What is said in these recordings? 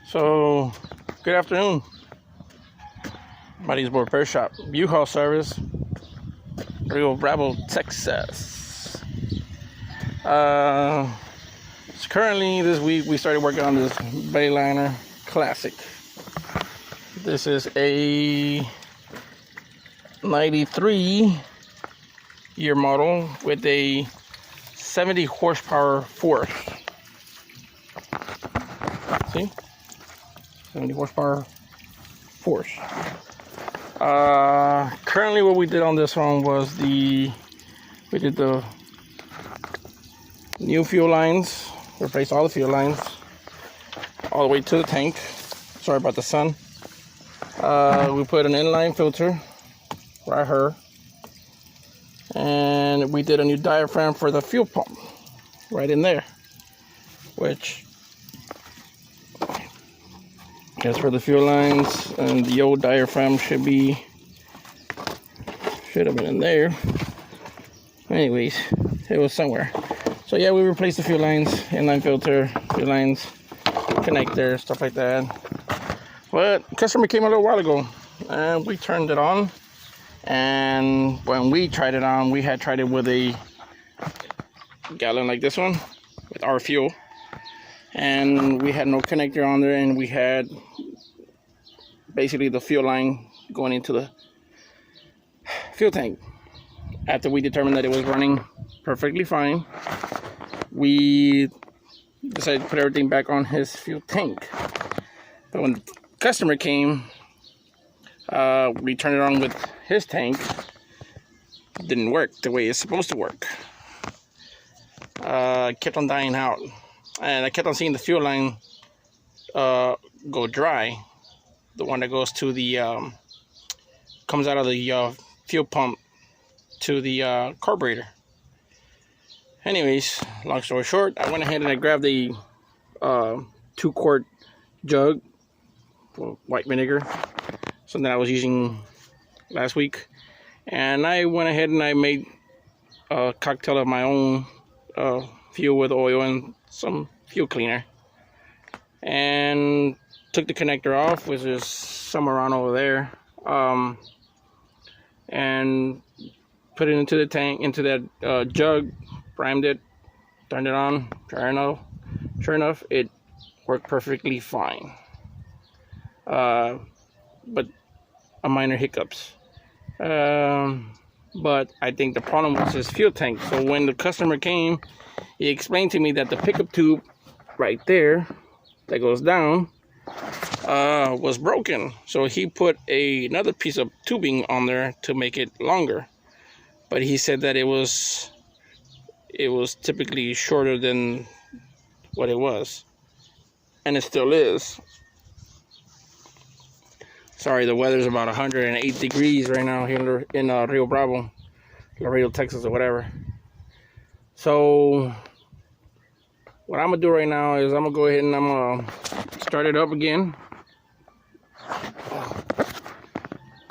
So, good afternoon. Buddy's Board Repair Shop, U-Haul service, Rio Bravo, Texas. So currently this week we started working on this Bayliner Classic. This is a 93 year model with a 70 horsepower force. See? 70 horsepower force. Currently what we did on this one was we did the new fuel lines, replaced all the fuel lines all the way to the tank. Sorry about the sun. We put an inline filter right here, and we did a new diaphragm for the fuel pump right in there, which is for the fuel lines, and the old diaphragm should have been in there. Anyways, it was somewhere. So yeah, we replaced the fuel lines, inline filter, fuel lines, connector, stuff like that. But customer came a little while ago and we turned it on, and when we tried it on, we had tried it with a gallon like this one with our fuel, and we had no connector on there, and we had basically the fuel line going into the fuel tank. After we determined that it was running perfectly fine, we decided to put everything back on his fuel tank. But when the customer came, we turned it on with his tank. It didn't work the way it's supposed to work. Kept on dying out, and I kept on seeing the fuel line go dry. The one that goes to the comes out of the fuel pump to the carburetor. Anyways, long story short, I went ahead and I grabbed the 2-quart jug for white vinegar, something I was using last week, and I went ahead and I made a cocktail of my own fuel with oil and some fuel cleaner, and took the connector off, which is somewhere around over there, and put it into the tank, into that jug, primed it, turned it on. Sure enough, it worked perfectly fine. But a minor hiccups. But I think the problem was his fuel tank. So when the customer came, he explained to me that the pickup tube right there that goes down was broken. So he put another piece of tubing on there to make it longer. But he said that it was typically shorter than what it was, and it still is. Sorry, the weather's about 108 degrees right now here in Rio Bravo, Laredo, Texas, or whatever. So what I'm gonna do right now is I'm gonna go ahead and I'm gonna start it up again.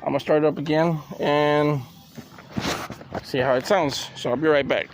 I'm gonna start it up again and see how it sounds. So I'll be right back.